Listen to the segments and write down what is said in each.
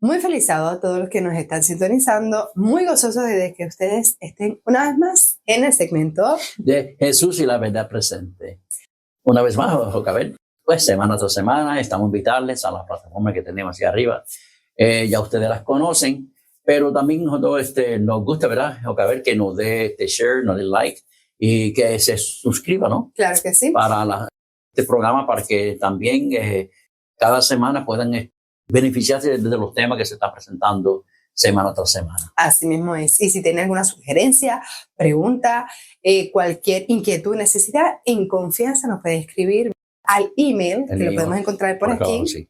Muy feliz sábado a todos los que nos están sintonizando, muy gozosos de que ustedes estén una vez más en el segmento de Jesús y la verdad presente. Una vez más, Jocabel, pues semana tras semana estamos invitarles a la plataforma que tenemos aquí arriba. Ya ustedes las conocen, pero también nosotros nos gusta, ¿verdad, Jocabel, que nos dé share, nos dé like y que se suscriba, ¿no? Claro que sí. Para este programa, para que también cada semana puedan beneficiarse de los temas que se están presentando semana tras semana. Así mismo es. Y si tienen alguna sugerencia, pregunta, cualquier inquietud, necesidad, en confianza nos puede escribir al email, que lo podemos encontrar por aquí. Sí.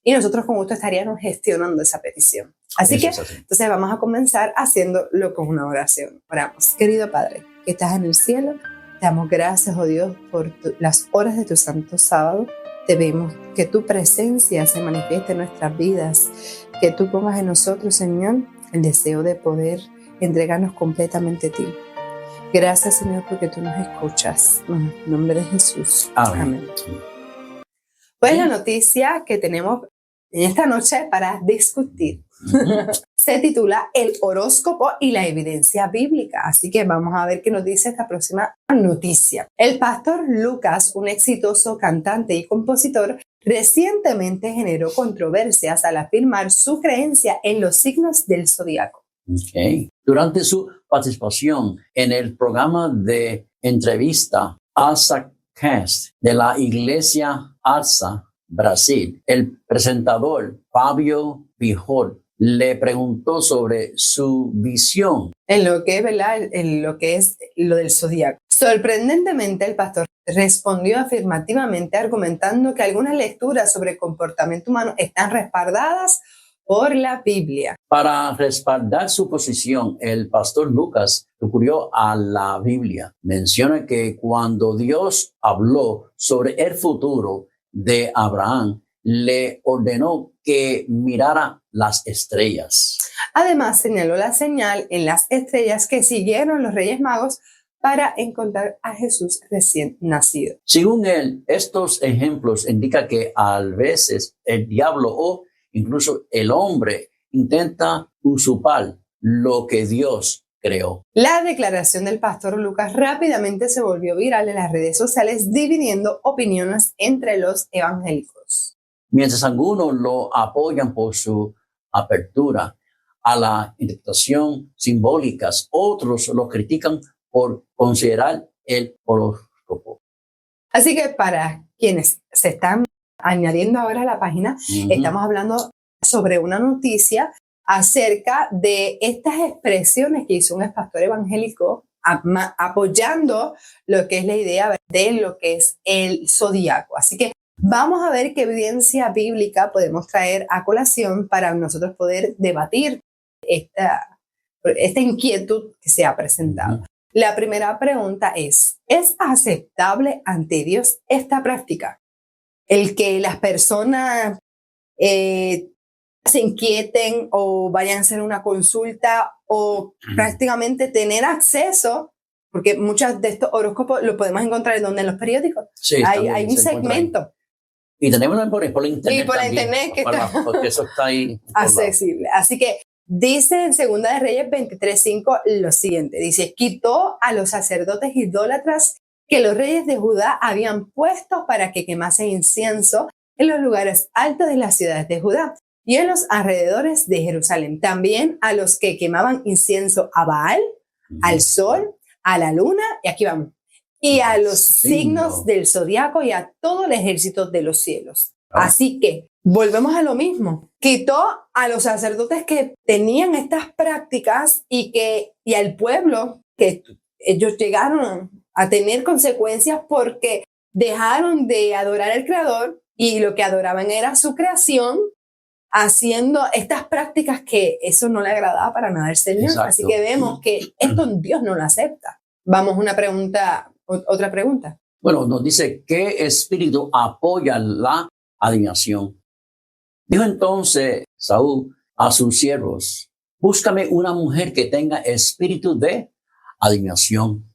Y nosotros con gusto estaríamos gestionando esa petición. Así que, entonces vamos a comenzar haciéndolo con una oración. Oramos. Querido Padre, que estás en el cielo, te damos gracias, oh Dios, por las horas de tu santo sábado. Te vemos que tu presencia se manifieste en nuestras vidas, que tú pongas en nosotros, Señor, el deseo de poder entregarnos completamente a ti. Gracias, Señor, porque tú nos escuchas. En el nombre de Jesús. Amén. Pues la noticia que tenemos en esta noche para discutir se titula El horóscopo y la evidencia bíblica. Así que vamos a ver qué nos dice esta próxima noticia. El pastor Lucas, un exitoso cantante y compositor, recientemente generó controversias al afirmar su creencia en los signos del zodiaco. Okay. Durante su participación en el programa de entrevista Alsa Cast de la Iglesia Alsa Brasil, el presentador Fabio Bijol le preguntó sobre su visión en lo que, ¿verdad? En lo que es lo del zodiaco. Sorprendentemente, el pastor respondió afirmativamente, argumentando que algunas lecturas sobre el comportamiento humano están respaldadas por la Biblia. Para respaldar su posición, el pastor Lucas recurrió a la Biblia. Menciona que cuando Dios habló sobre el futuro de Abraham, le ordenó que mirara las estrellas. Además, señaló la señal en las estrellas que siguieron los Reyes Magos para encontrar a Jesús recién nacido. Según él, estos ejemplos indican que a veces el diablo o incluso el hombre intenta usurpar lo que Dios creó. La declaración del pastor Lucas rápidamente se volvió viral en las redes sociales, dividiendo opiniones entre los evangélicos. Mientras algunos lo apoyan por su apertura a la interpretación simbólicas, otros lo critican por considerar el horóscopo. Así que para quienes se están añadiendo ahora a la página, estamos hablando sobre una noticia acerca de estas expresiones que hizo un pastor evangélico apoyando lo que es la idea de lo que es el zodiaco. Así que vamos a ver qué evidencia bíblica podemos traer a colación para nosotros poder debatir esta inquietud que se ha presentado. La primera pregunta ¿es aceptable ante Dios esta práctica? El que las personas se inquieten o vayan a hacer una consulta o prácticamente tener acceso, porque muchos de estos horóscopos los podemos encontrar en los periódicos. Sí, hay un segmento. Y tenemos por internet. Y por también, internet, que porque eso está ahí accesible. Así que dice en Segunda de Reyes 23:5 lo siguiente. Dice, quitó a los sacerdotes idólatras que los reyes de Judá habían puesto para que quemasen incienso en los lugares altos de las ciudades de Judá y en los alrededores de Jerusalén. También a los que quemaban incienso a Baal, al sol, a la luna, y aquí vamos, y a los signos del zodiaco y a todo el ejército de los cielos. Así que volvemos a lo mismo. Quitó a los sacerdotes que tenían estas prácticas y al pueblo que ellos llegaron a tener consecuencias porque dejaron de adorar al Creador y lo que adoraban era su creación, haciendo estas prácticas que eso no le agradaba para nada al Señor. Exacto. Así que vemos que esto Dios no lo acepta. Vamos a otra pregunta. Bueno, nos dice, ¿qué espíritu apoya la adivinación? Dijo entonces Saúl a sus siervos, búscame una mujer que tenga espíritu de adivinación,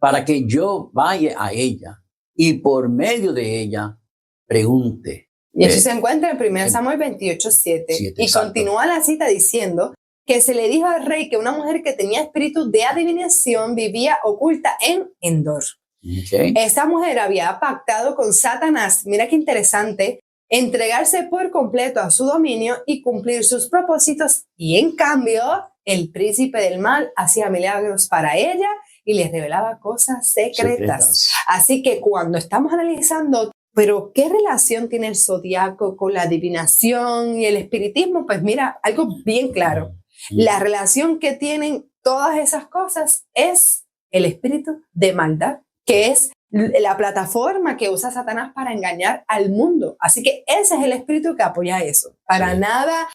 para que yo vaya a ella y por medio de ella pregunte. Y eso se encuentra en 1 Samuel 28:7. Y continúa la cita diciendo que se le dijo al rey que una mujer que tenía espíritu de adivinación vivía oculta en Endor. Okay. Esta mujer había pactado con Satanás, mira qué interesante, entregarse por completo a su dominio y cumplir sus propósitos, y en cambio el príncipe del mal hacía milagros para ella y les revelaba cosas secretas. Así que cuando estamos analizando, pero ¿qué relación tiene el zodiaco con la adivinación y el espiritismo? Pues mira, algo bien claro. La relación que tienen todas esas cosas es el espíritu de maldad, que es la plataforma que usa Satanás para engañar al mundo. Así que ese es el espíritu que apoya eso. Para nada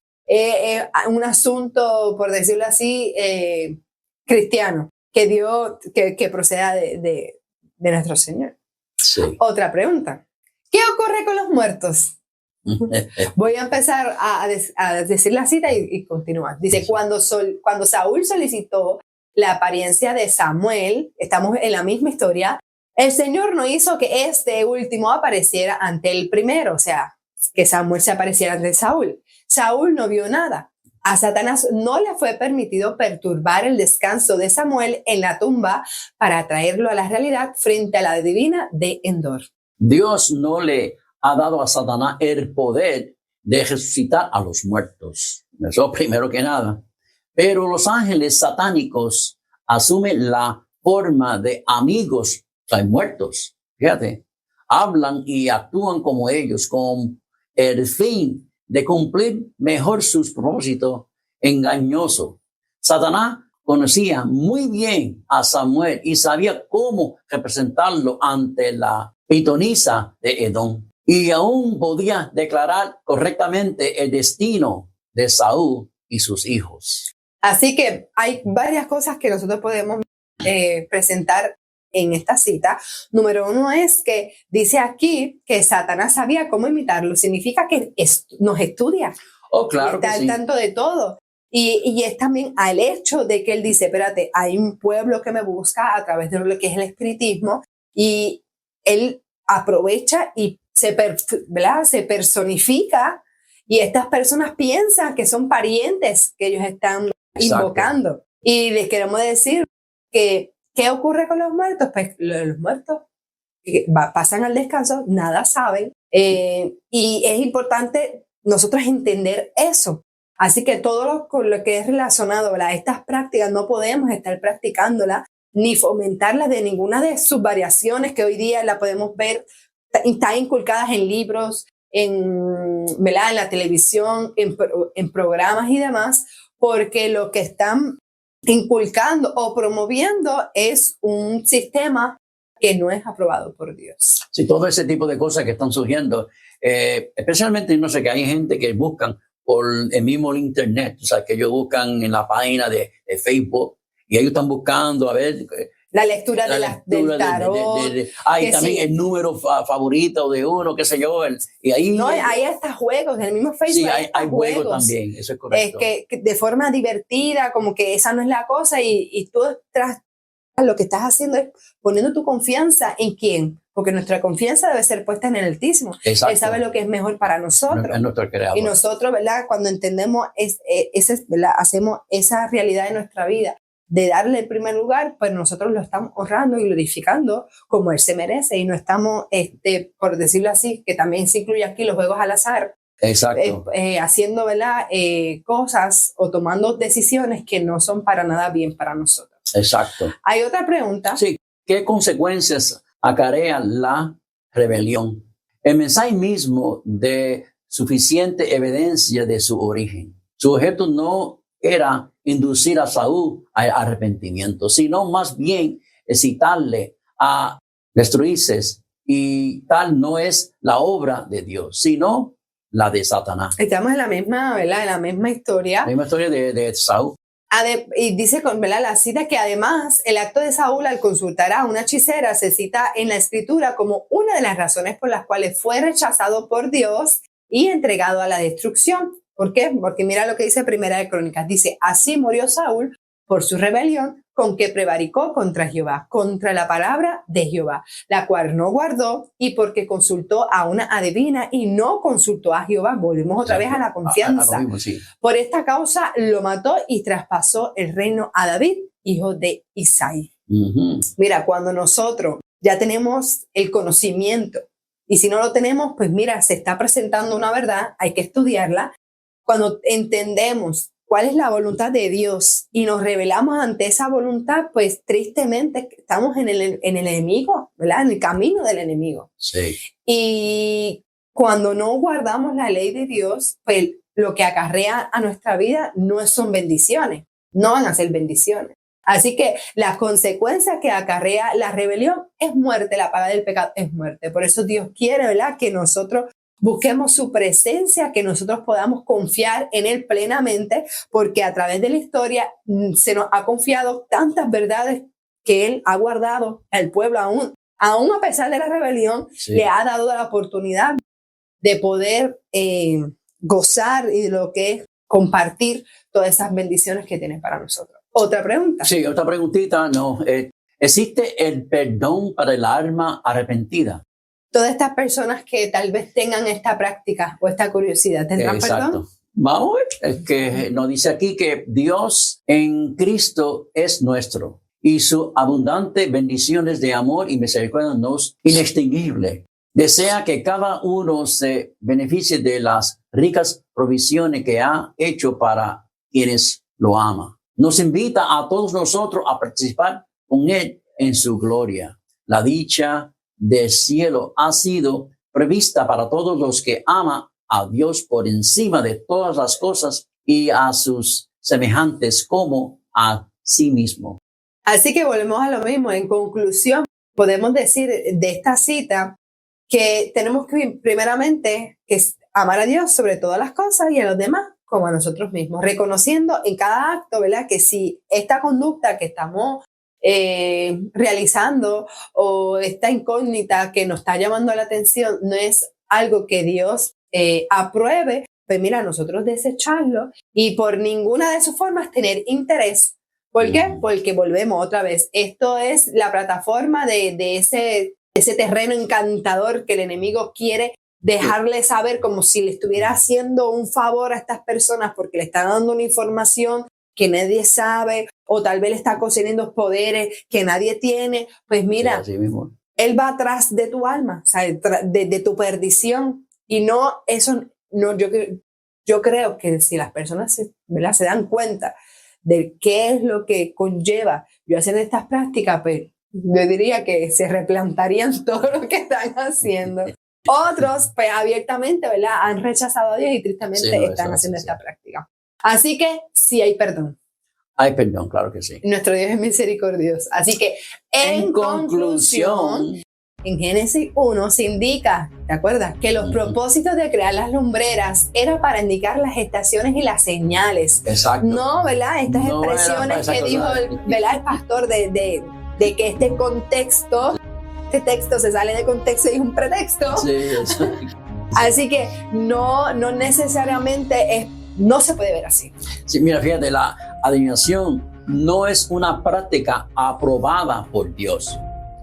un asunto, por decirlo así, cristiano, que proceda de nuestro Señor. Sí. Otra pregunta. ¿Qué ocurre con los muertos? Voy a empezar a decir la cita y continuar. Dice, cuando Saúl solicitó la apariencia de Samuel, estamos en la misma historia, el Señor no hizo que este último apareciera ante el primero, o sea, que Samuel se apareciera ante Saúl. Saúl no vio nada. A Satanás no le fue permitido perturbar el descanso de Samuel en la tumba para traerlo a la realidad frente a la divina de Endor. Dios no le ha dado a Satanás el poder de resucitar a los muertos. Eso primero que nada. Pero los ángeles satánicos asumen la forma de amigos, o sea, muertos. Fíjate, hablan y actúan como ellos con el fin de cumplir mejor sus propósitos engañosos. Satanás conocía muy bien a Samuel y sabía cómo representarlo ante la pitonisa de Edom. Y aún podía declarar correctamente el destino de Saúl y sus hijos. Así que hay varias cosas que nosotros podemos presentar en esta cita. Número 1 es que dice aquí que Satanás sabía cómo imitarlo. Significa que nos estudia. Oh, claro está que al sí. tanto de todo. Y es también al hecho de que él dice, espérate, hay un pueblo que me busca a través de lo que es el espiritismo, y él aprovecha y se personifica, y estas personas piensan que son parientes que ellos están invocando. Y les queremos decir que ¿qué ocurre con los muertos? Pues los muertos pasan al descanso, nada saben, y es importante nosotros entender eso. Así que todo con lo que es relacionado a estas prácticas no podemos estar practicándolas ni fomentarlas de ninguna de sus variaciones que hoy día la podemos ver, están inculcadas en libros, en la televisión, en programas y demás, porque lo que están inculcando o promoviendo es un sistema que no es aprobado por Dios. Sí, todo ese tipo de cosas que están surgiendo, especialmente, no sé, que hay gente que buscan por el mismo internet, o sea, que ellos buscan en la página de Facebook, y ellos están buscando, a ver... La lectura del tarot. Hay también el número favorito de uno, qué sé yo. Y ahí, no, hay hasta juegos, en el mismo Facebook. Sí, hay juegos también, eso es correcto. Que de forma divertida, como que esa no es la cosa, y tú lo que estás haciendo es poniendo tu confianza en quién, porque nuestra confianza debe ser puesta en el Altísimo. Exacto. Él sabe lo que es mejor para nosotros. Es nuestro creador. Y nosotros, ¿verdad? Cuando entendemos ¿verdad? Hacemos esa realidad de nuestra vida, de darle el primer lugar, pues nosotros lo estamos honrando y glorificando como Él se merece, y no estamos, por decirlo así, que también se incluye aquí los juegos al azar. Exacto. Haciendo, ¿verdad? Cosas o tomando decisiones que no son para nada bien para nosotros. Exacto. Hay otra pregunta. Sí, ¿qué consecuencias acarrea la rebelión? El mensaje mismo de suficiente evidencia de su origen. Su objeto no era inducir a Saúl al arrepentimiento, sino más bien excitarle a destruirse, y tal no es la obra de Dios, sino la de Satanás. Estamos en la misma, ¿verdad? En la misma historia. La misma historia de Saúl. Y dice, ¿verdad? La cita que además el acto de Saúl al consultar a una hechicera se cita en la Escritura como una de las razones por las cuales fue rechazado por Dios y entregado a la destrucción. ¿Por qué? Porque mira lo que dice Primera de Crónicas. Dice, así murió Saúl por su rebelión, con que prevaricó contra Jehová, contra la palabra de Jehová, la cual no guardó, y porque consultó a una adivina y no consultó a Jehová. Volvemos otra vez a la confianza. Mismo, sí. Por esta causa lo mató y traspasó el reino a David, hijo de Isaí. Mira, cuando nosotros ya tenemos el conocimiento, y si no lo tenemos, pues mira, se está presentando una verdad, hay que estudiarla. Cuando entendemos cuál es la voluntad de Dios y nos rebelamos ante esa voluntad, pues tristemente estamos en el enemigo, ¿verdad? En el camino del enemigo. Sí. Y cuando no guardamos la ley de Dios, pues lo que acarrea a nuestra vida no son bendiciones, no van a ser bendiciones. Así que la consecuencia que acarrea la rebelión es muerte, la paga del pecado es muerte. Por eso Dios quiere, ¿verdad?, que nosotros busquemos su presencia, que nosotros podamos confiar en Él plenamente, porque a través de la historia se nos ha confiado tantas verdades que Él ha guardado al pueblo, aún a pesar de la rebelión, sí, le ha dado la oportunidad de poder gozar y de lo que es compartir todas esas bendiciones que tiene para nosotros. ¿Otra pregunta? Sí, otra preguntita. No, ¿existe el perdón para el alma arrepentida? Todas estas personas que tal vez tengan esta práctica o esta curiosidad, ¿tendrán perdón? Vamos a ver, es que nos dice aquí que Dios en Cristo es nuestro y su abundante bendiciones de amor y misericordia nos inextinguible. Desea que cada uno se beneficie de las ricas provisiones que ha hecho para quienes lo aman. Nos invita a todos nosotros a participar con Él en su gloria. La dicha del cielo ha sido prevista para todos los que aman a Dios por encima de todas las cosas y a sus semejantes como a sí mismo. Así que volvemos a lo mismo. En conclusión, podemos decir de esta cita que tenemos que primeramente amar a Dios sobre todas las cosas y a los demás como a nosotros mismos, reconociendo en cada acto, ¿verdad?, que si esta conducta que estamos realizando o esta incógnita que nos está llamando la atención no es algo que Dios apruebe, pues mira, nosotros desecharlo y por ninguna de sus formas tener interés. ¿Por qué? Porque volvemos otra vez. Esto es la plataforma de ese terreno encantador que el enemigo quiere dejarle saber, como si le estuviera haciendo un favor a estas personas porque le está dando una información que nadie sabe, o tal vez le está concediendo poderes que nadie tiene. Pues mira, sí, Él va atrás de tu alma, o sea, de tu perdición. Y no, eso no, yo creo que si las personas se dan cuenta de qué es lo que conlleva yo hacer estas prácticas, pues yo diría que se replantarían todo lo que están haciendo. Otros, pues abiertamente, ¿verdad?, han rechazado a Dios y tristemente están haciendo esta práctica. Así que sí hay perdón. Hay perdón, claro que sí. Nuestro Dios es misericordioso. Así que en conclusión, en Génesis 1 se indica, ¿te acuerdas?, que los propósitos de crear las lumbreras era para indicar las estaciones y las señales. Exacto. No, ¿verdad?, estas expresiones que dijo ¿verdad?, el pastor de que este contexto, este texto se sale de contexto y es un pretexto. Sí, exacto. Así que no necesariamente no se puede ver así. Sí, mira, fíjate, la adivinación no es una práctica aprobada por Dios.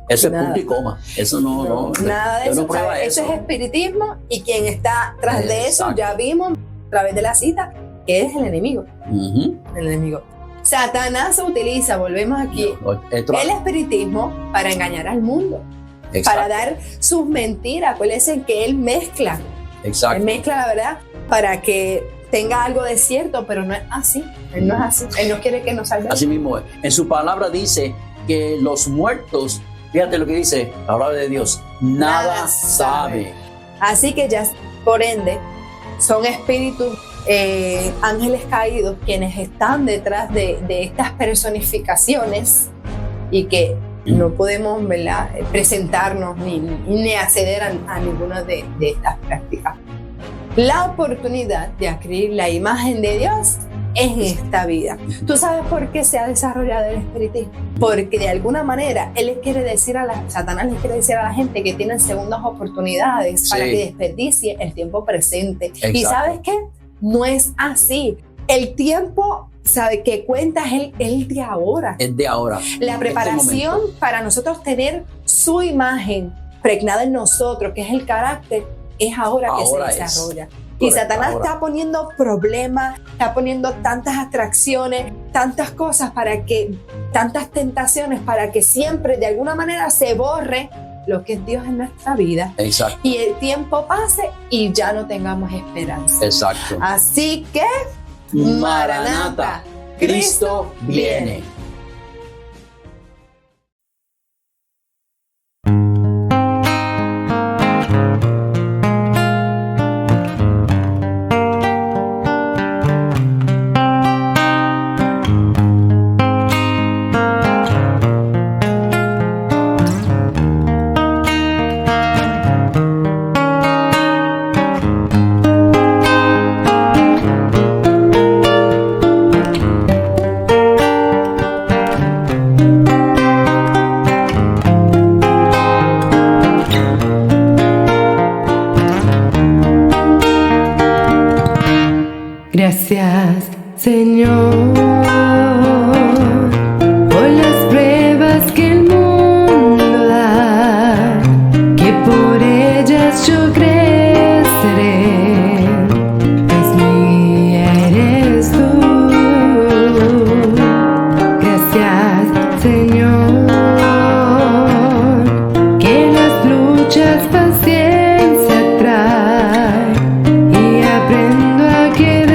Eso es punto y coma. Eso no nada de eso. No eso es espiritismo, y quien está tras de eso, ya vimos a través de la cita, que es el enemigo. El enemigo. Satanás utiliza, volvemos aquí, el espiritismo para engañar al mundo. Exacto. Para dar sus mentiras. Acuérdense que él mezcla. Exacto. Él mezcla la verdad para que tenga algo de cierto, pero no es así. Él no es así. Él no quiere que nos salvemos. Así mismo, en su palabra dice que los muertos, fíjate lo que dice la palabra de Dios, nada sabe. Así que ya, por ende, son espíritus, ángeles caídos, quienes están detrás de estas personificaciones, y que no podemos, ¿verdad?, presentarnos ni acceder a ninguna de estas prácticas. La oportunidad de adquirir la imagen de Dios en esta vida. ¿Tú sabes por qué se ha desarrollado el espiritismo? Porque de alguna manera Satanás les quiere decir a la gente que tienen segundas oportunidades para que desperdicie el tiempo presente. Exacto. ¿Y sabes qué? No es así. El tiempo sabe que cuenta es el de ahora. Es de ahora. La preparación para nosotros tener su imagen pregnada en nosotros, que es el carácter, es ahora que se desarrolla. Y Satanás está poniendo problemas, está poniendo tantas atracciones, tantas cosas tantas tentaciones para que siempre de alguna manera se borre lo que es Dios en nuestra vida. Exacto. Y el tiempo pase y ya no tengamos esperanza. Exacto. Así que, Maranata, Cristo viene. Gracias, Señor, por las pruebas que el mundo da, que por ellas yo creceré, pues mía eres tú. Gracias, Señor, que las luchas paciencia trae y aprendo a que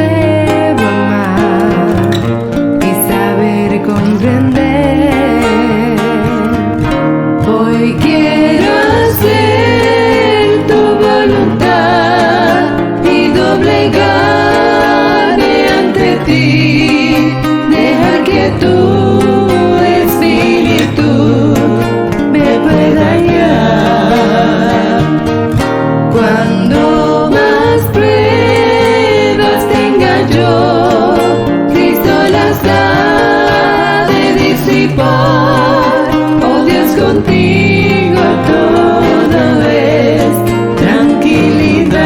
comprender. Hoy quiero hacer tu voluntad y doblegarme ante ti, dejar que tu espíritu me pueda guiar. Cuando más pruebas tenga yo, Cristo las da de disipar. Oh Dios, contigo todo es tranquilidad.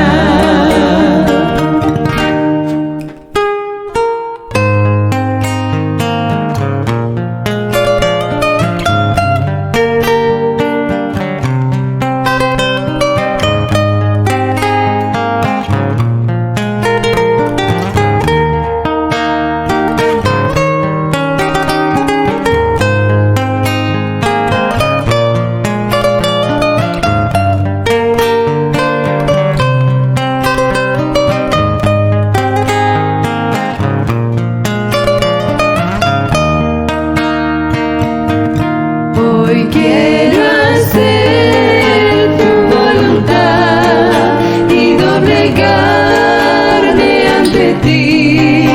Hoy quiero hacer tu voluntad y doblegarme ante ti,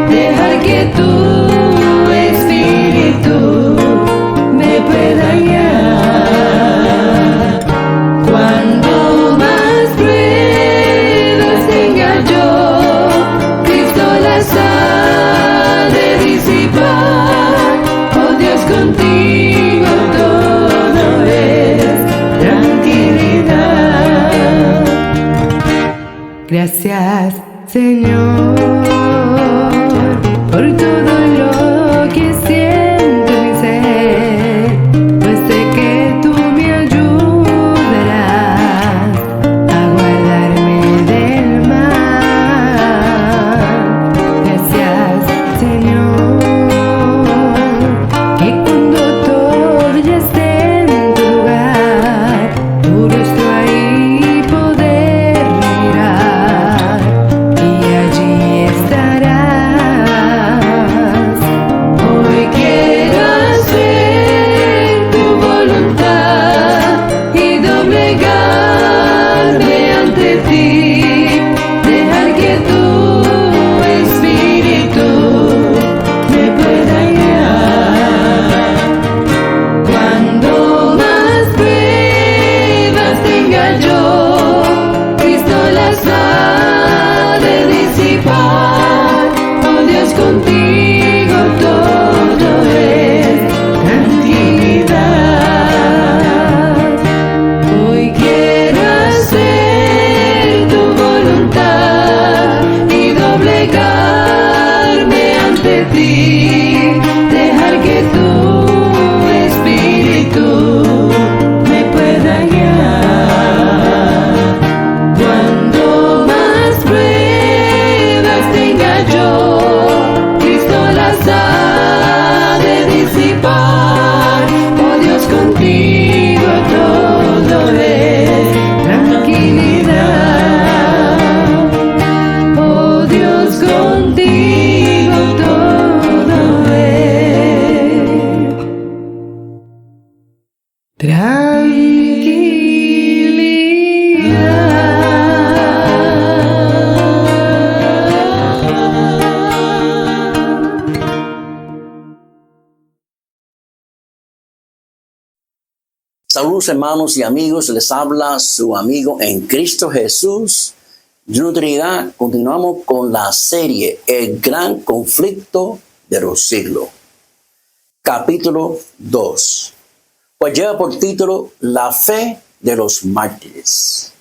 dejar que tu espíritu me pueda guiar. Cuando más pruebas tenga yo, Cristo las ha de disipar. Oh Dios, contigo todo es tranquilidad. Gracias, Señor, por todo lo que siento mi ser, pues sé que tú me ayudarás a guardarme del mal. Gracias, Señor, que cuando todo ya esté en tu lugar, tu rostro ahí poder mirar y allí estarás. Hoy quiero hacer tu voluntad y doblegarme ante ti, dejar que tu espíritu me pueda guiar. Cuando más pruebas tenga yo, Cristo las ha de disipar. Oh Dios, contigo todo es tranquilidad. Hoy quiero hacer tu voluntad partir, dejar que tu espíritu me pueda guiar. Cuando más pruebas tenga yo, Cristo las ha de disipar. Oh Dios, contigo todo es tranquilidad. Oh Dios, contigo todo es tranquilidad. Saludos hermanos y amigos, les habla su amigo en Cristo Jesús, Junior Trinidad. Continuamos con la serie El Gran Conflicto de los Siglos, capítulo 2, pues lleva por título La Fe de los Mártires.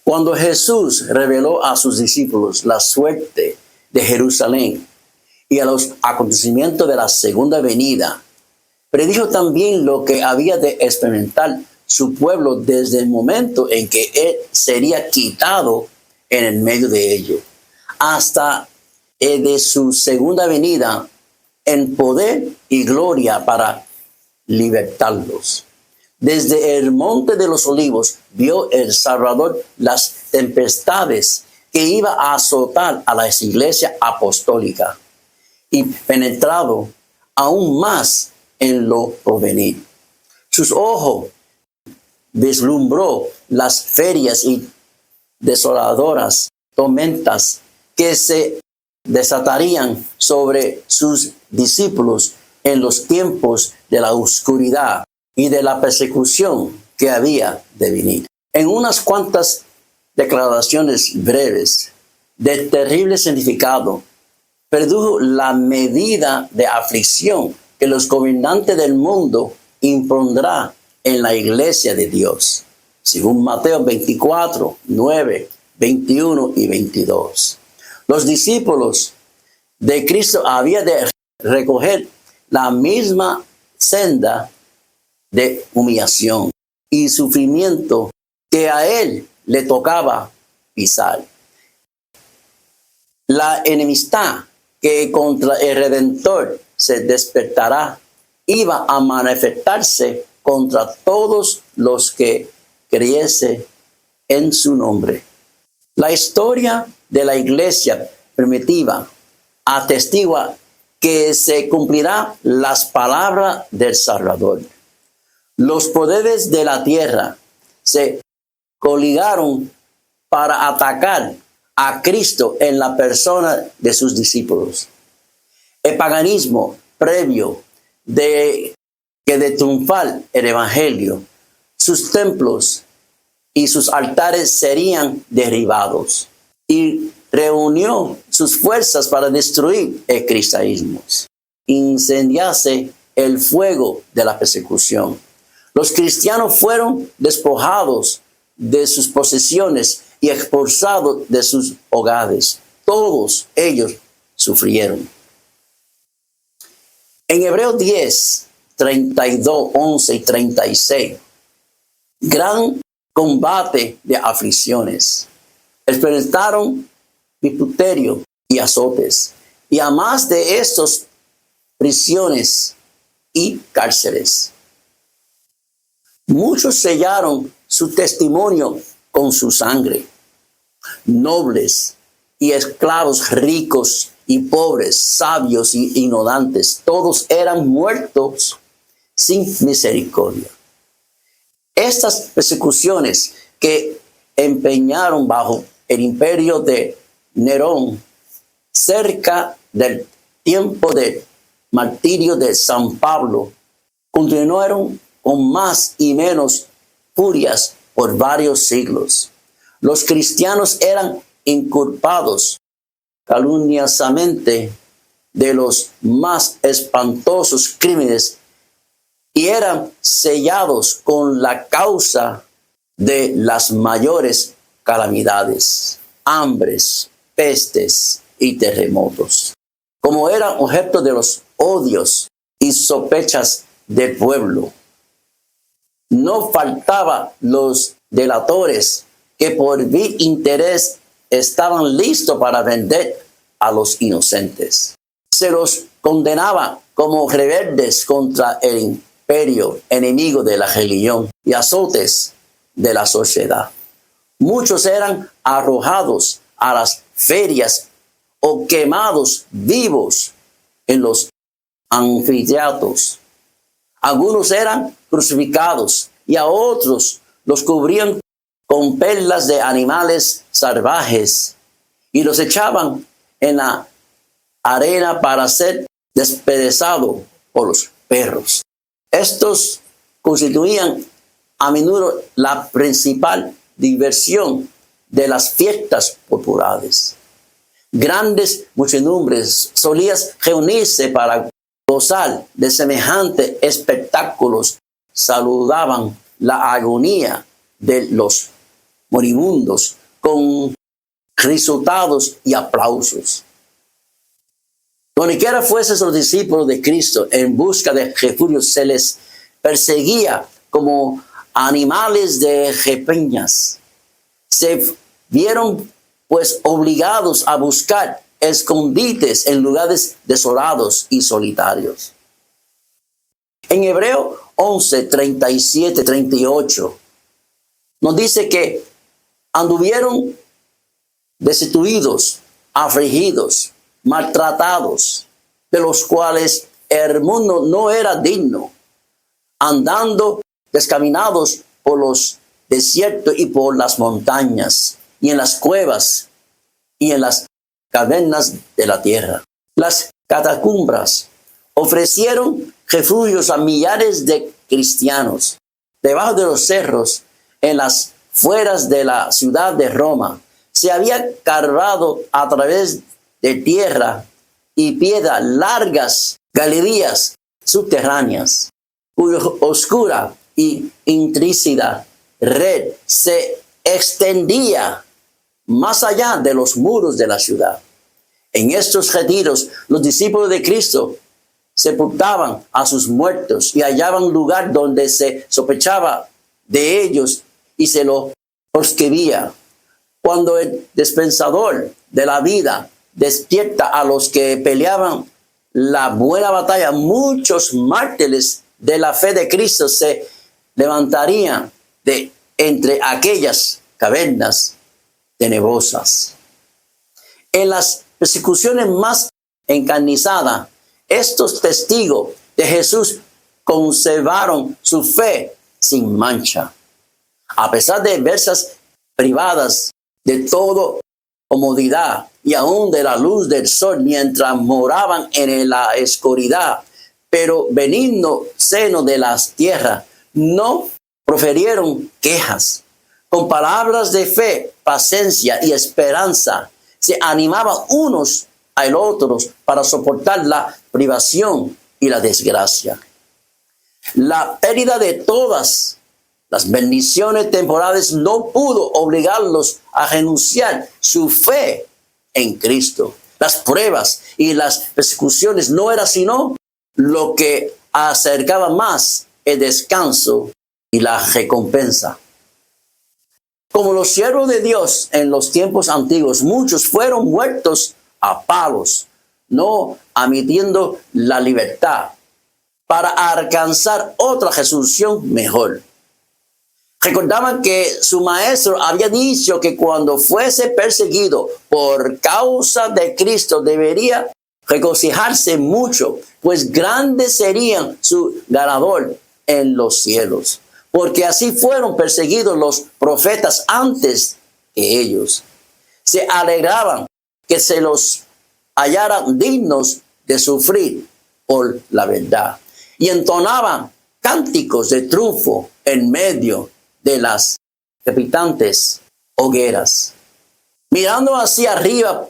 Cuando Jesús reveló a sus discípulos la suerte de Jerusalén y a los acontecimientos de la segunda venida, predijo también lo que había de experimentar su pueblo desde el momento en que él sería quitado en el medio de ellos, hasta de su segunda venida en poder y gloria para libertarlos. Desde el monte de los olivos vio el Salvador las tempestades que iba a azotar a la iglesia apostólica y penetrado aún más en lo porvenir. Sus ojos vislumbró las ferias y desoladoras tormentas que se desatarían sobre sus discípulos en los tiempos de la oscuridad y de la persecución que había de venir. En unas cuantas declaraciones breves de terrible significado, produjo la medida de aflicción que los gobernantes del mundo impondrá en la iglesia de Dios, según Mateo 24, 9, 21 y 22. Los discípulos de Cristo habían de recoger la misma senda de humillación y sufrimiento que a él le tocaba pisar. La enemistad que contra el Redentor se despertará iba a manifestarse contra todos los que creyese en su nombre. La historia de la iglesia primitiva atestigua que se cumplirá las palabras del Salvador. Los poderes de la tierra se coligaron para atacar a Cristo en la persona de sus discípulos. El paganismo previo de triunfar el evangelio, sus templos y sus altares serían derribados, y reunió sus fuerzas para destruir el cristianismo, incendiase el fuego de la persecución. Los cristianos fueron despojados de sus posesiones y expulsados de sus hogares. Todos ellos sufrieron. En Hebreos 10, 32, 11 y 36, gran combate de aflicciones. Experimentaron vituperio y azotes, y a más de estos, prisiones y cárceles. Muchos sellaron su testimonio con su sangre. Nobles y esclavos, ricos y pobres, sabios y ignorantes, todos eran muertos sin misericordia. Estas persecuciones que empeñaron bajo el imperio de Nerón, cerca del tiempo de martirio de San Pablo, continuaron con más y menos furias por varios siglos. Los cristianos eran inculpados calumniosamente de los más espantosos crímenes y eran sellados con la causa de las mayores calamidades, hambres, pestes y terremotos. como eran objeto de los odios y sospechas del pueblo. No faltaban los delatores que por vil interés estaban listos para vender a los inocentes. Se los condenaba como rebeldes contra el imperio, enemigo de la religión y azotes de la sociedad. Muchos eran arrojados a las ferias o quemados vivos en los anfiteatros. Algunos eran crucificados y a otros los cubrían con perlas de animales salvajes y los echaban en la arena para ser despedazados por los perros. Estos constituían a menudo la principal diversión de las fiestas populares. Grandes muchedumbres solían reunirse para gozar de semejantes espectáculos. Saludaban la agonía de los moribundos con resultados y aplausos. Donde quiera fuesen los discípulos de Cristo en busca de refugio, se les perseguía como animales de repeñas. Se vieron pues obligados a buscar escondites en lugares desolados y solitarios. En Hebreo 11, 37, 38, nos dice que anduvieron destituidos, afligidos, maltratados, de los cuales el mundo no era digno, andando descaminados por los desiertos y por las montañas, y en las cuevas y en las cavernas de la tierra. Las catacumbas ofrecieron refugios a millares de cristianos. Debajo de los cerros, en las fueras de la ciudad de Roma, se había cavado a través de tierra y piedra largas galerías subterráneas, cuya oscura y intrínseca red se extendía más allá de los muros de la ciudad. En estos retiros, los discípulos de Cristo sepultaban a sus muertos y hallaban lugar donde se sospechaba de ellos y se lo proscribía. Cuando el dispensador de la vida despierta a los que peleaban la buena batalla, muchos mártires de la fe de Cristo se levantarían de entre aquellas cavernas tenebrosas. En las persecuciones más encarnizadas, estos testigos de Jesús conservaron su fe sin mancha. A pesar de verse privadas de toda comodidad y aún de la luz del sol mientras moraban en la oscuridad, pero benigno seno de las tierras, no profirieron quejas. Con palabras de fe, paciencia y esperanza, se animaban unos a los otros para soportar la privación y la desgracia. La pérdida de todas las bendiciones temporales no pudo obligarlos a renunciar su fe en Cristo. Las pruebas y las persecuciones no eran sino lo que acercaba más el descanso y la recompensa. Como los siervos de Dios en los tiempos antiguos, muchos fueron muertos a palos, no admitiendo la libertad, para alcanzar otra resurrección mejor. Recordaban que su maestro había dicho que cuando fuese perseguido por causa de Cristo debería regocijarse mucho, pues grande serían su ganador en los cielos. Porque así fueron perseguidos los profetas antes que ellos. Se alegraban que se los hallaran dignos de sufrir por la verdad. Y entonaban cánticos de triunfo en medio de las crepitantes hogueras. Mirando hacia arriba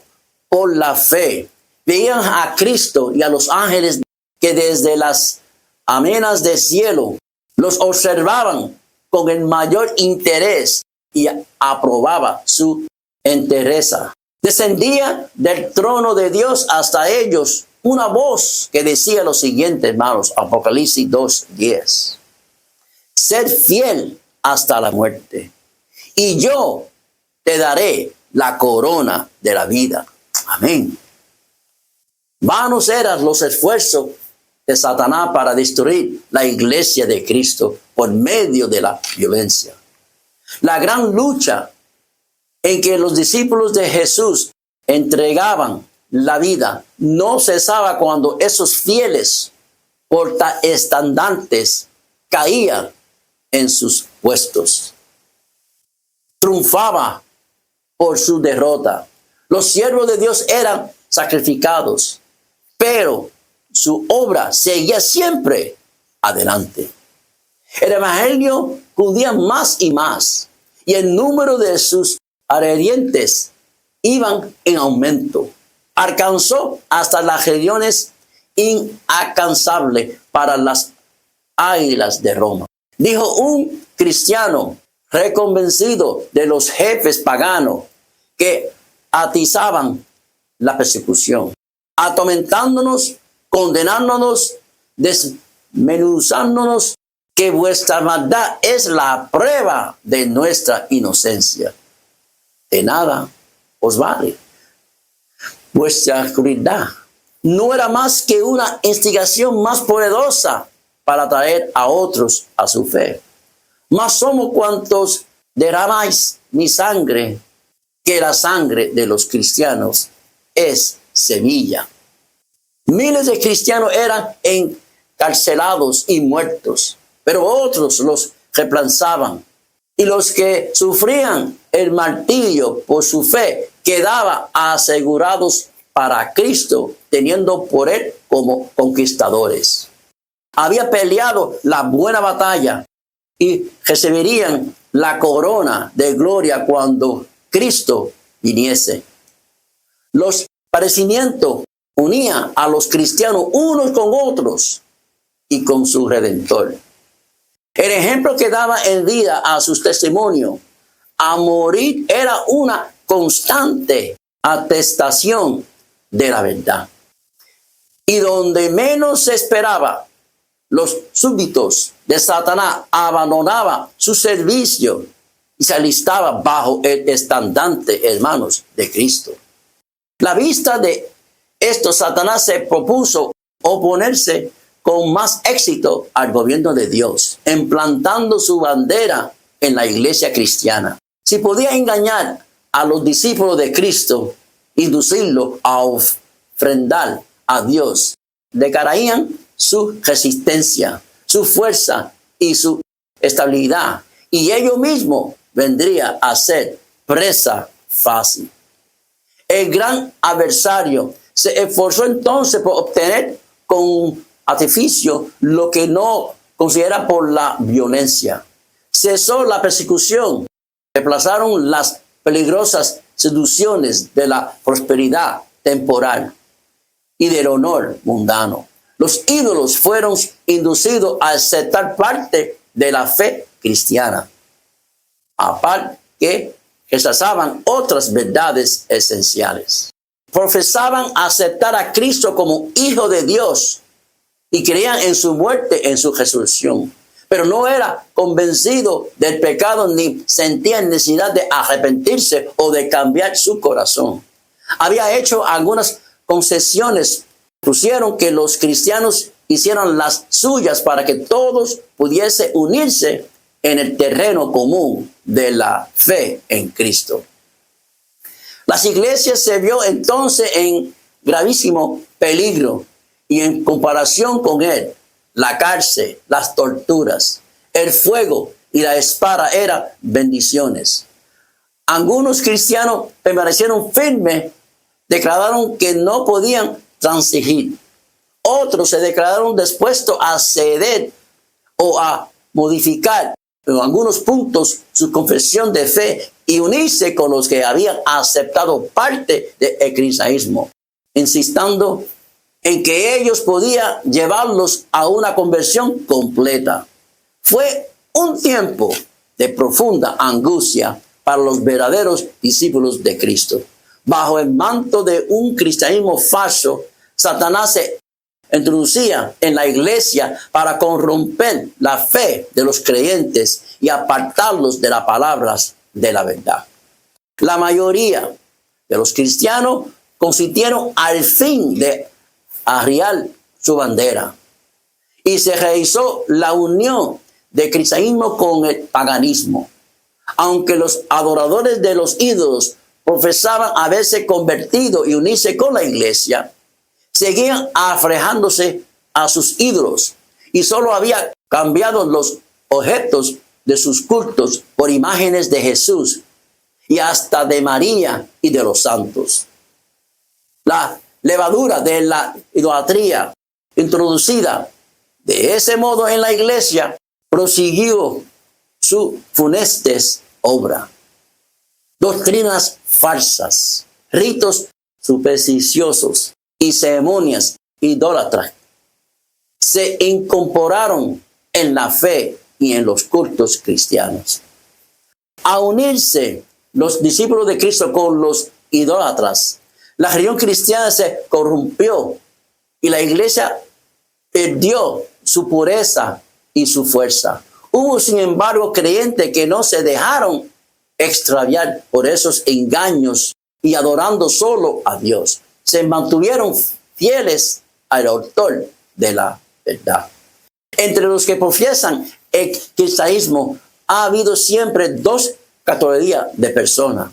por la fe, veían a Cristo y a los ángeles que desde las amenas del cielo los observaban con el mayor interés y aprobaba su entereza. Descendía del trono de Dios hasta ellos una voz que decía lo siguiente, hermanos, Apocalipsis 2:10. Sed fiel hasta la muerte, y yo te daré la corona de la vida. Amén. Vanos eran los esfuerzos de Satanás para destruir la iglesia de Cristo por medio de la violencia. La gran lucha en que los discípulos de Jesús entregaban la vida no cesaba cuando esos fieles portaestandartes caían en sus puestos. Triunfaba por su derrota. Los siervos de Dios eran sacrificados, pero su obra seguía siempre adelante. El evangelio acudía más y más, y el número de sus adherentes iban en aumento. Alcanzó hasta las regiones inalcanzables para las águilas de Roma. Dijo un cristiano reconvencido de los jefes paganos que atizaban la persecución, atormentándonos, condenándonos, desmenuzándonos, que vuestra maldad es la prueba de nuestra inocencia. De nada os vale. Vuestra crueldad no era más que una instigación más poderosa para atraer a otros a su fe. Mas somos cuantos derramáis mi sangre, que la sangre de los cristianos es semilla. Miles de cristianos eran encarcelados y muertos, pero otros los reemplazaban. Y los que sufrían el martirio por su fe quedaban asegurados para Cristo, teniendo por él como conquistadores. Había peleado la buena batalla y recibirían la corona de gloria cuando Cristo viniese. Los padecimientos unían a los cristianos unos con otros y con su Redentor. El ejemplo que daba en vida a sus testimonios a morir era una constante atestación de la verdad. Y donde menos se esperaba, los súbditos de Satanás abandonaban su servicio y se alistaban bajo el estandarte, hermanos, de Cristo. La vista de esto, Satanás se propuso oponerse con más éxito al gobierno de Dios, implantando su bandera en la iglesia cristiana. Si podía engañar a los discípulos de Cristo, inducirlos a ofrendar a Dios, declararían su resistencia, su fuerza y su estabilidad, y ellos mismos vendrían a ser presa fácil. El gran adversario se esforzó entonces por obtener con artificio lo que no considera por la violencia. Cesó la persecución, reemplazaron las peligrosas seducciones de la prosperidad temporal y del honor mundano. Los ídolos fueron inducidos a aceptar parte de la fe cristiana, aparte que rechazaban otras verdades esenciales. Profesaban aceptar a Cristo como Hijo de Dios y creían en su muerte, en su resurrección. Pero no era convencido del pecado ni sentía necesidad de arrepentirse o de cambiar su corazón. Había hecho algunas concesiones, pusieron que los cristianos hicieran las suyas para que todos pudiesen unirse en el terreno común de la fe en Cristo. Las iglesias se vio entonces en gravísimo peligro y en comparación con él, la cárcel, las torturas, el fuego y la espada eran bendiciones. Algunos cristianos permanecieron firmes, declararon que no podían transigir. Otros se declararon dispuestos a ceder o a modificar en algunos puntos su confesión de fe y unirse con los que habían aceptado parte del cristianismo, insistiendo en que ellos podían llevarlos a una conversión completa. Fue un tiempo de profunda angustia para los verdaderos discípulos de Cristo. bajo el manto de un cristianismo falso, Satanás se introducía en la iglesia para corromper la fe de los creyentes y apartarlos de las palabras de la verdad. La mayoría de los cristianos consintieron al fin de arriar su bandera y se realizó la unión del cristianismo con el paganismo. Aunque los adoradores de los ídolos profesaban haberse convertido y unirse con la iglesia, seguían afrejándose a sus ídolos y solo había cambiado los objetos de sus cultos por imágenes de Jesús y hasta de María y de los santos. La levadura de la idolatría introducida de ese modo en la iglesia prosiguió su funestes obra. Doctrinas falsas, ritos supersticiosos y ceremonias idólatras se incorporaron en la fe y en los cultos cristianos. A unirse los discípulos de Cristo con los idólatras, la religión cristiana se corrompió y la iglesia perdió su pureza y su fuerza. Hubo, sin embargo, creyentes que no se dejaron extraviar por esos engaños y adorando solo a Dios. Se mantuvieron fieles al autor de la verdad. Entre los que profesan el cristianismo ha habido siempre dos categorías de personas.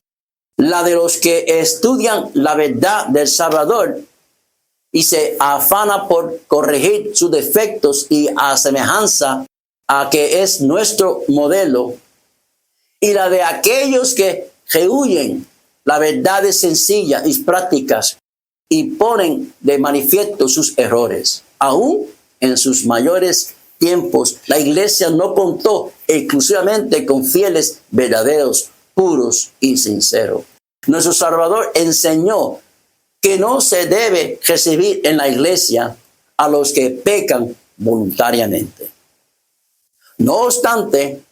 La de los que estudian la verdad del Salvador y se afana por corregir sus defectos y a semejanza a que es nuestro modelo, y la de aquellos que rehuyen las verdades sencillas y prácticas y ponen de manifiesto sus errores. Aún en sus mayores tiempos, la iglesia no contó exclusivamente con fieles verdaderos, puros y sinceros. Nuestro Salvador enseñó que no se debe recibir en la iglesia a los que pecan voluntariamente. No obstante,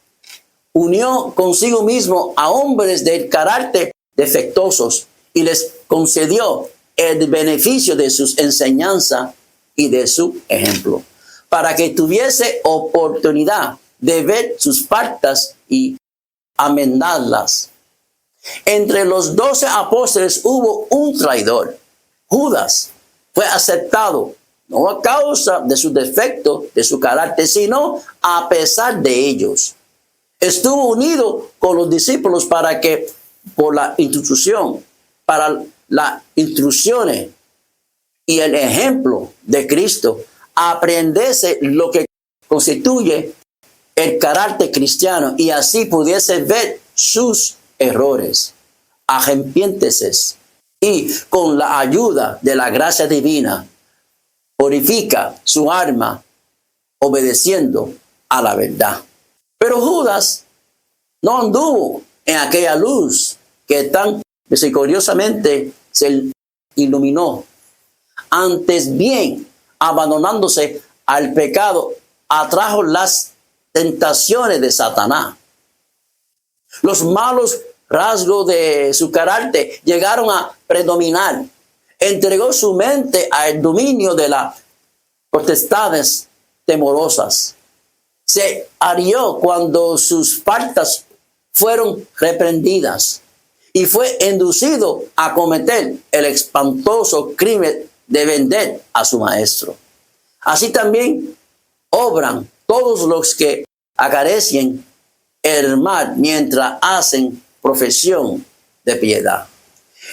unió consigo mismo a hombres de carácter defectuosos y les concedió el beneficio de sus enseñanzas y de su ejemplo, para que tuviese oportunidad de ver sus faltas y amenazarlas. Entre los 12 apóstoles hubo un traidor. Judas fue aceptado no a causa de su defecto, de su carácter, sino a pesar de ellos. Estuvo unido con los discípulos para que, por la instrucción, para las instrucciones y el ejemplo de Cristo, aprendiese lo que constituye el carácter cristiano y así pudiese ver sus errores, arrepiéntese y con la ayuda de la gracia divina purifica su alma obedeciendo a la verdad. Pero Judas no anduvo en aquella luz que tan misericordiosamente se iluminó. Antes bien, abandonándose al pecado, atrajo las tentaciones de Satanás. Los malos rasgos de su carácter llegaron a predominar. Entregó su mente al dominio de las potestades temorosas. Se arió cuando sus faltas fueron reprendidas y fue inducido a cometer el espantoso crimen de vender a su maestro. Así también obran todos los que acarician el mal mientras hacen profesión de piedad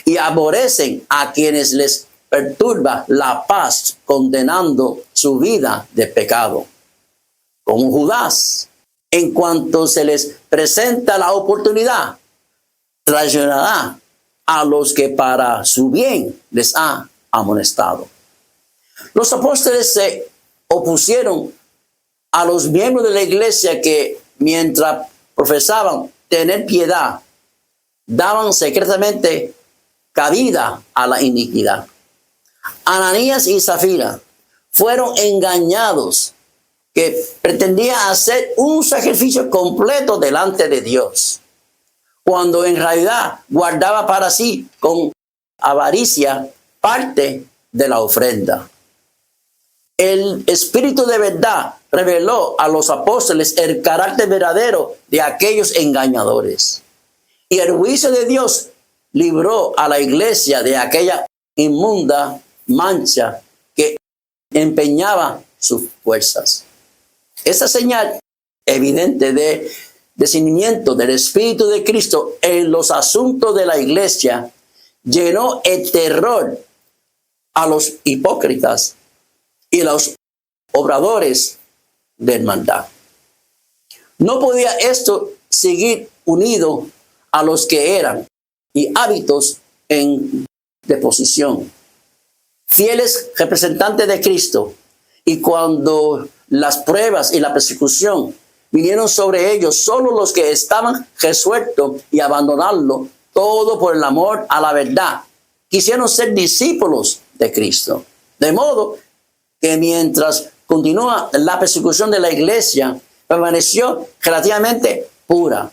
y aborrecen a quienes les perturba la paz, condenando su vida de pecado. Como Judas, en cuanto se les presenta la oportunidad, traicionará a los que para su bien les ha amonestado. Los apóstoles se opusieron a los miembros de la iglesia que, mientras profesaban tener piedad, daban secretamente cabida a la iniquidad. Ananías y Zafira fueron engañados, que pretendían hacer un sacrificio completo delante de Dios, cuando en realidad guardaba para sí con avaricia parte de la ofrenda. El Espíritu de verdad reveló a los apóstoles el carácter verdadero de aquellos engañadores. Y el juicio de Dios libró a la iglesia de aquella inmunda mancha que empeñaba sus fuerzas. Esa señal evidente de discernimiento del Espíritu de Cristo en los asuntos de la iglesia llenó el terror a los hipócritas y los obradores de hermandad. No podía esto seguir unido a los que eran y hábitos en deposición, fieles representantes de Cristo, y cuando las pruebas y la persecución vinieron sobre ellos, solo los que estaban resueltos y abandonarlo todo por el amor a la verdad quisieron ser discípulos de Cristo. De modo que mientras continúa la persecución de la iglesia, permaneció relativamente pura.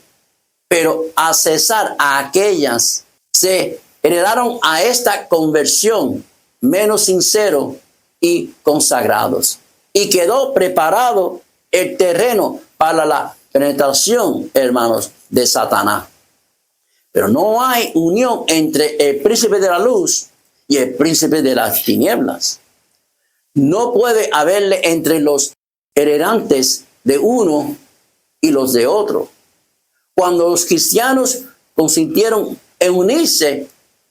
Pero a cesar a aquellas, se heredaron a esta conversión menos sinceros y consagrados. Y quedó preparado el terreno para la penetración, hermanos, de Satanás. Pero no hay unión entre el príncipe de la luz y el príncipe de las tinieblas. No puede haberle entre los heredantes de uno y los de otro. Cuando los cristianos consintieron en unirse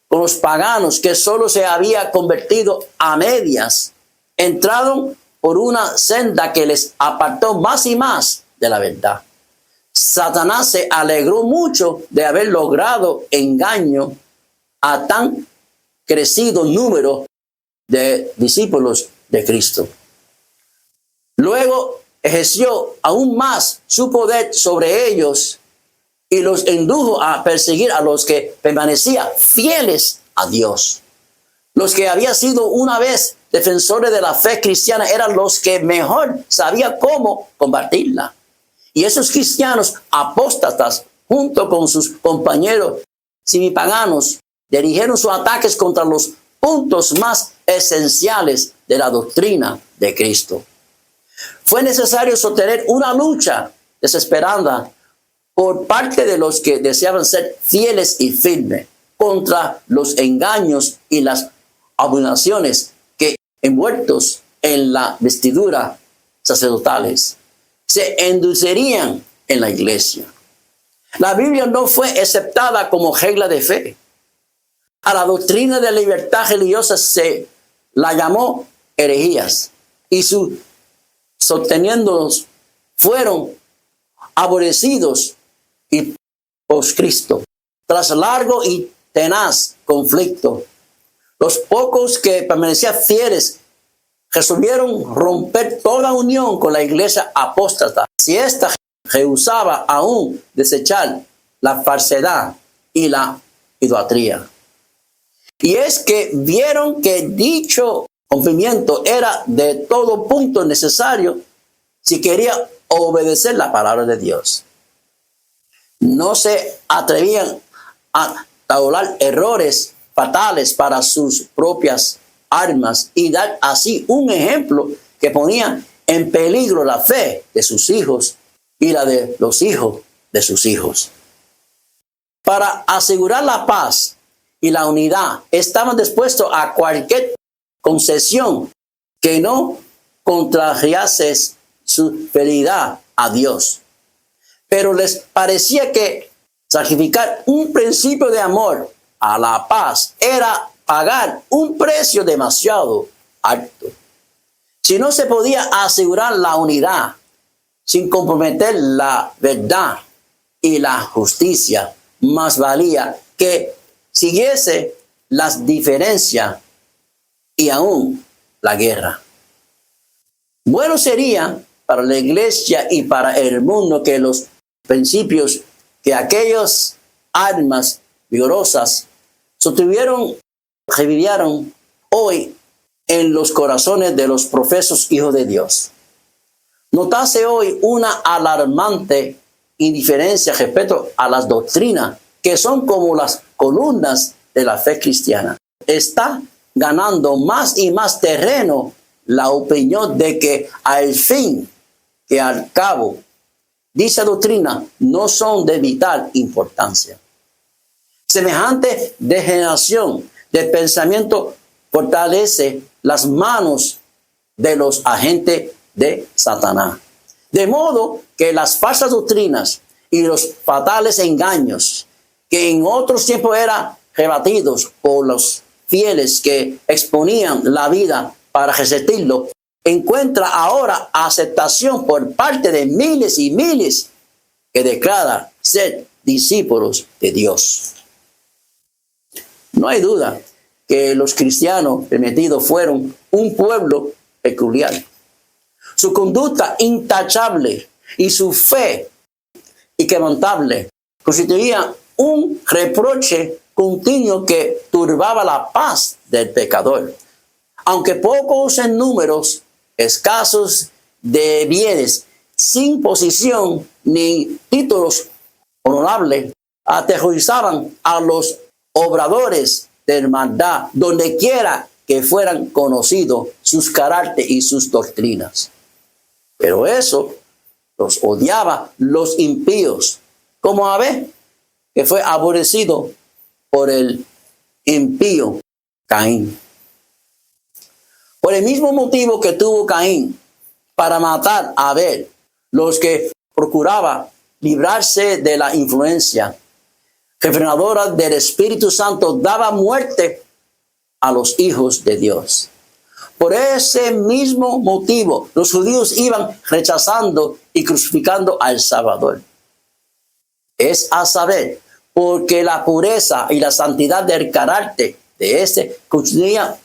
con los paganos que solo se había convertido a medias, entraron por una senda que les apartó más y más de la verdad. Satanás se alegró mucho de haber logrado engaño a tan crecido número de discípulos de Cristo. Luego ejerció aún más su poder sobre ellos y los indujo a perseguir a los que permanecían fieles a Dios. Los que habían sido una vez defensores de la fe cristiana eran los que mejor sabían cómo combatirla. Y esos cristianos apóstatas, junto con sus compañeros semipaganos, dirigieron sus ataques contra los puntos más esenciales de la doctrina de Cristo. Fue necesario sostener una lucha desesperada por parte de los que deseaban ser fieles y firmes contra los engaños y las abominaciones que, envueltos en la vestidura sacerdotales, se endurecerían en la iglesia. La Biblia no fue aceptada como regla de fe. A la doctrina de libertad religiosa se la llamó herejías, y sus sosteniéndolos fueron aborrecidos y poscristo. Tras largo y tenaz conflicto, los pocos que permanecían fieles resolvieron romper toda unión con la iglesia apóstata, si ésta rehusaba aún desechar la falsedad y la idolatría. Y es que vieron que dicho cumplimiento era de todo punto necesario si quería obedecer la palabra de Dios. No se atrevían a taular errores fatales para sus propias armas y dar así un ejemplo que ponía en peligro la fe de sus hijos y la de los hijos de sus hijos. Para asegurar la paz y la unidad, estaban dispuestos a cualquier concesión que no contrariase su fidelidad a Dios. Pero les parecía que sacrificar un principio de amor a la paz era pagar un precio demasiado alto. Si no se podía asegurar la unidad sin comprometer la verdad y la justicia, más valía que siguiese las diferencias y aún la guerra. Bueno sería para la iglesia y para el mundo que los principios que aquellas armas vigorosas revivieron hoy en los corazones de los profesos hijos de Dios. Notase hoy una alarmante indiferencia respecto a las doctrinas que son como las columnas de la fe cristiana. está ganando más y más terreno la opinión de que al fin que al cabo dicha doctrina no son de vital importancia. Semejante degeneración de pensamiento fortalece las manos de los agentes de Satanás. De modo que las falsas doctrinas y los fatales engaños que en otros tiempos eran rebatidos por los fieles que exponían la vida para resistirlo, encuentra ahora aceptación por parte de miles y miles que declaran ser discípulos de Dios. No hay duda que los cristianos prometidos fueron un pueblo peculiar. Su conducta intachable y su fe inquebrantable constituían un reproche continuo que turbaba la paz del pecador. Aunque pocos en números, escasos de bienes, sin posición ni títulos honorables, aterrorizaban a los obradores de hermandad, donde quiera que fueran conocidos sus caracteres y sus doctrinas. Pero eso los odiaba los impíos, como Abel, que fue aborrecido por el impío Caín. Por el mismo motivo que tuvo Caín para matar a Abel, los que procuraba librarse de la influencia refrenadora del Espíritu Santo daba muerte a los hijos de Dios. Por ese mismo motivo, los judíos iban rechazando y crucificando al Salvador. Es a saber, porque la pureza y la santidad del carácter de este constituía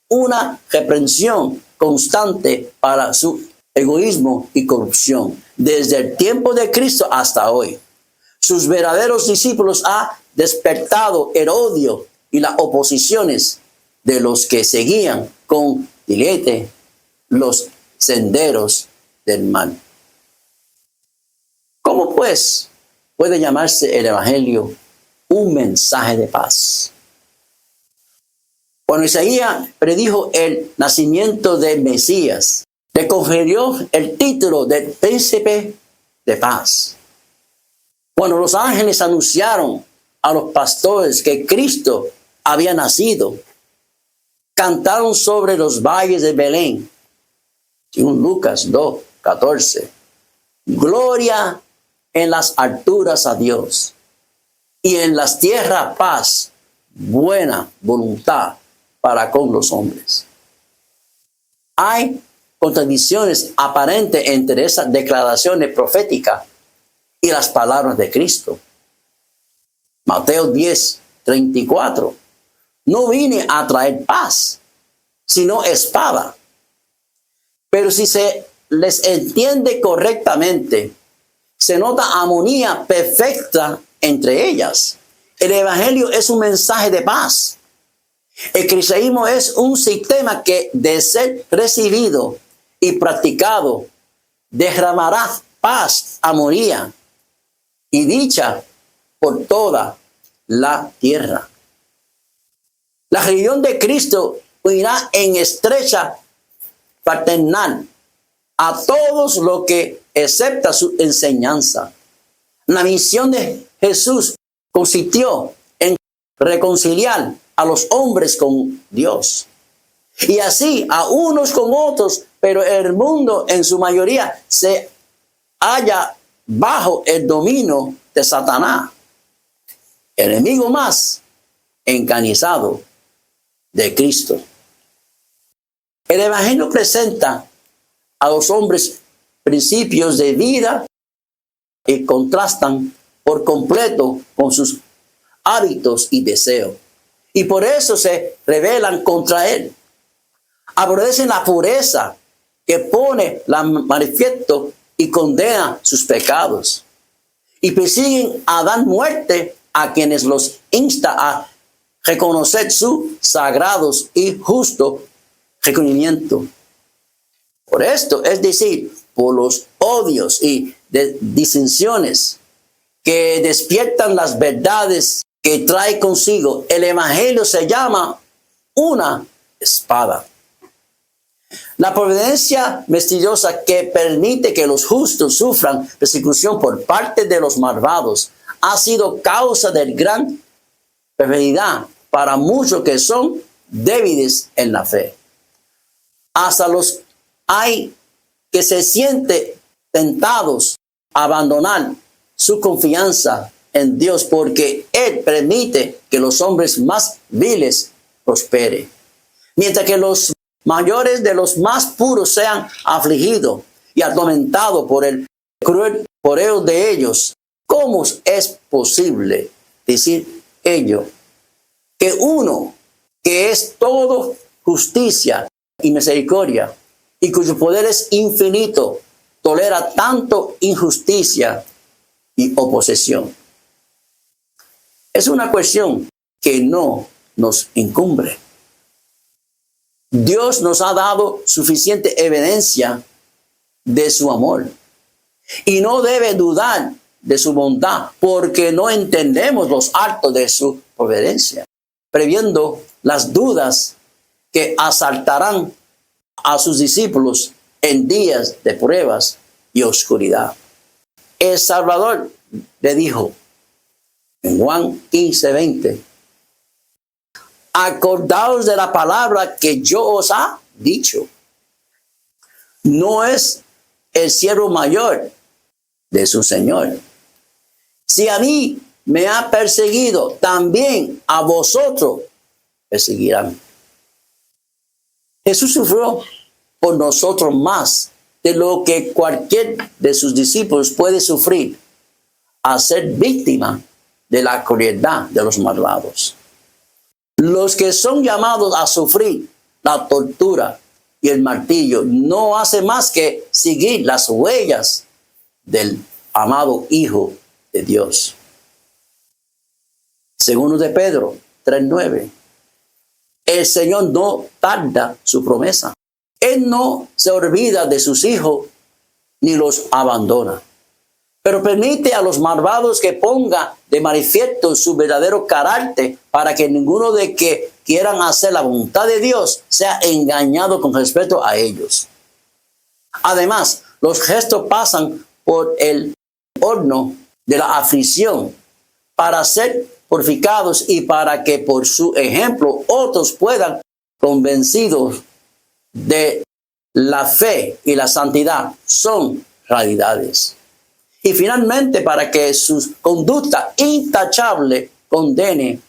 una reprensión constante para su egoísmo y corrupción, desde el tiempo de Cristo hasta hoy. Sus verdaderos discípulos ha despertado el odio y las oposiciones de los que seguían con deleite los senderos del mal. ¿Cómo pues puede llamarse el Evangelio un mensaje de paz? Cuando Isaías predijo el nacimiento del Mesías, le confirió el título de príncipe de paz. Cuando los ángeles anunciaron a los pastores que Cristo había nacido, cantaron sobre los valles de Belén. En Lucas 2:14. Gloria en las alturas a Dios, y en las tierras paz, buena voluntad para con los hombres. Hay contradicciones aparentes entre esas declaraciones proféticas y las palabras de Cristo. Mateo 10:34. No vine a traer paz, sino espada. Pero si se les entiende correctamente, se nota armonía perfecta entre ellas. El Evangelio es un mensaje de paz. El cristianismo es un sistema que, de ser recibido y practicado, derramará paz, armonía y dicha por toda la tierra. La religión de Cristo unirá en estrecha fraternal a todos los que aceptan su enseñanza. La misión de Jesús consistió en reconciliar a los hombres con Dios, y así a unos con otros, pero el mundo en su mayoría se halla bajo el dominio de Satanás, el enemigo más encarnizado de Cristo. El Evangelio presenta a los hombres principios de vida y contrastan por completo con sus hábitos y deseos, y por eso se rebelan contra él. Aborrecen la pureza que pone la manifiesto y condena sus pecados, y persiguen a dar muerte a quienes los insta a reconocer sus sagrados y justo reconocimiento. Por esto, es decir, por los odios y disensiones que despiertan las verdades que trae consigo, el Evangelio se llama una espada. La providencia misteriosa que permite que los justos sufran persecución por parte de los malvados ha sido causa de gran perversidad para muchos que son débiles en la fe. Hasta los hay que se sienten tentados a abandonar su confianza en Dios porque Él permite que los hombres más viles prosperen, mientras que los mayores de los más puros sean afligidos y atormentados por el cruel poreo de ellos. ¿Cómo es posible decir ello? Que uno que es todo justicia y misericordia y cuyo poder es infinito, tolera tanto injusticia y oposición. Es una cuestión que no nos incumbe. Dios nos ha dado suficiente evidencia de su amor y no debe dudar de su bondad porque no entendemos los actos de su providencia, previendo las dudas que asaltarán a sus discípulos en días de pruebas y oscuridad. El Salvador le dijo en Juan 15:20, acordaos de la palabra que yo os ha dicho. No es el siervo mayor de su Señor. Si a mí me ha perseguido, también a vosotros perseguirán. Jesús sufrió por nosotros más de lo que cualquier de sus discípulos puede sufrir a ser víctima de la crueldad de los malvados. Los que son llamados a sufrir la tortura y el martirio no hacen más que seguir las huellas del amado Hijo de Dios. Segundo de Pedro 3:9. El Señor no tarda su promesa. Él no se olvida de sus hijos ni los abandona, pero permite a los malvados que ponga de manifiesto su verdadero carácter para que ninguno de que quieran hacer la voluntad de Dios sea engañado con respecto a ellos. Además, los gestos pasan por el horno de la aflicción para ser purificados y para que por su ejemplo otros puedan, convencidos de la fe y la santidad, son realidades. Y finalmente, para que su conducta intachable condene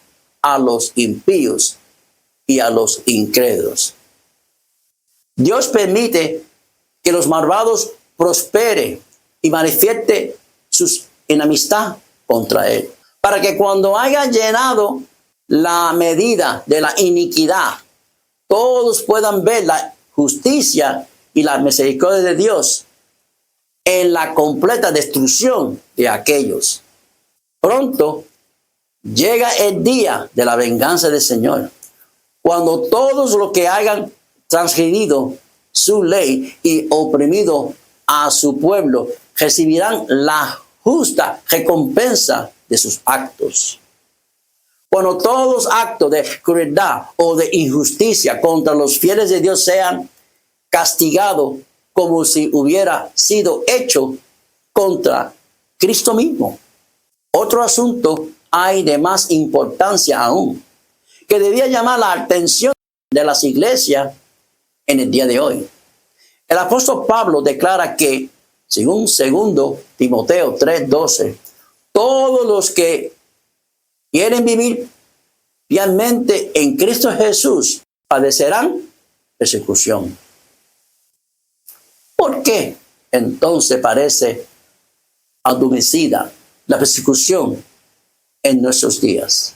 a los impíos y a los incrédulos. Dios permite que los malvados prosperen y manifieste su enemistad contra Él, para que cuando haya llenado la medida de la iniquidad, todos puedan ver la justicia y la misericordia de Dios en la completa destrucción de aquellos. Pronto llega el día de la venganza del Señor, cuando todos los que hayan transgredido su ley y oprimido a su pueblo recibirán la justa recompensa de sus actos. Cuando todos actos de crueldad o de injusticia contra los fieles de Dios sean castigados como si hubiera sido hecho contra Cristo mismo. Otro asunto hay de más importancia aún, que debía llamar la atención de las iglesias en el día de hoy. El apóstol Pablo declara que, según 2 Timoteo 3:12, todos los que quieren vivir piamente en Cristo Jesús padecerán persecución. ¿Por qué entonces parece adormecida la persecución en nuestros días?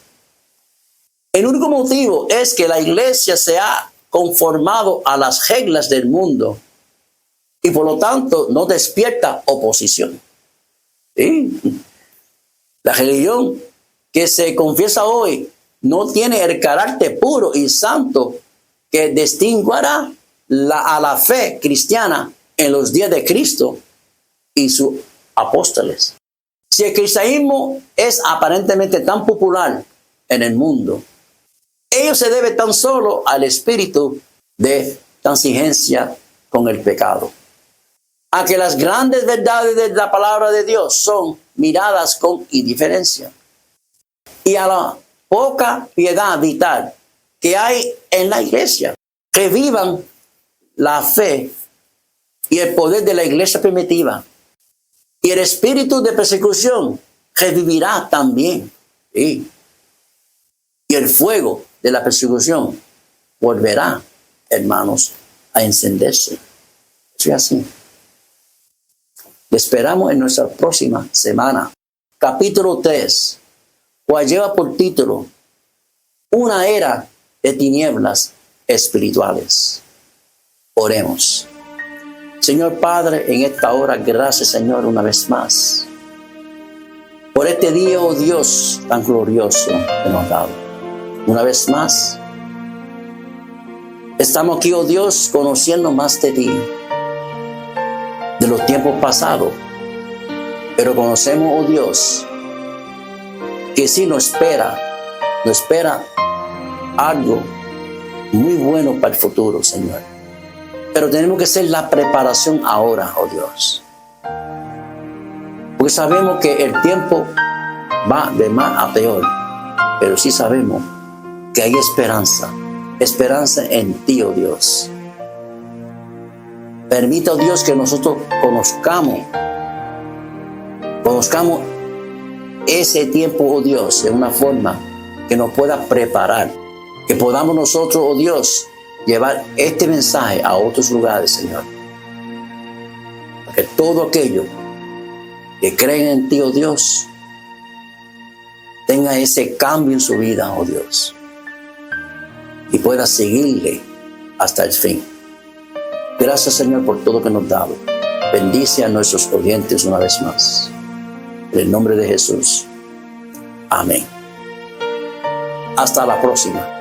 El único motivo es que la iglesia se ha conformado a las reglas del mundo y por lo tanto no despierta oposición. ¿Sí? La religión que se confiesa hoy no tiene el carácter puro y santo que distinguirá a la fe cristiana en los días de Cristo y sus apóstoles. Si el cristianismo es aparentemente tan popular en el mundo, Ello se debe tan solo al espíritu de transigencia con el pecado. A que las grandes verdades de la palabra de Dios son miradas con indiferencia. Y a la poca piedad vital que hay en la iglesia. Que vivan la fe y el poder de la iglesia primitiva. Y el espíritu de persecución revivirá también. ¿Sí? Y el fuego de la persecución volverá, hermanos, a encenderse. Eso es así. Le esperamos en nuestra próxima semana. Capítulo 3, cual lleva por título Una era de tinieblas espirituales. Oremos. Señor Padre, en esta hora, gracias, Señor, una vez más, por este día, oh Dios, tan glorioso que nos has dado. Una vez más, estamos aquí, oh Dios, conociendo más de ti, de los tiempos pasados, pero conocemos, oh Dios, que sí nos espera algo muy bueno para el futuro, Señor. Pero tenemos que hacer la preparación ahora, oh Dios. Porque sabemos que el tiempo va de más a peor, pero sí sabemos que hay esperanza en ti, oh Dios. Permita, oh Dios, que nosotros conozcamos ese tiempo, oh Dios, de una forma que nos pueda preparar, que podamos nosotros, oh Dios, llevar este mensaje a otros lugares, Señor. Para que todo aquello que creen en ti, oh Dios, tenga ese cambio en su vida, oh Dios, y pueda seguirle hasta el fin. Gracias, Señor, por todo que nos has dado. Bendice a nuestros oyentes una vez más. En el nombre de Jesús. Amén. Hasta la próxima.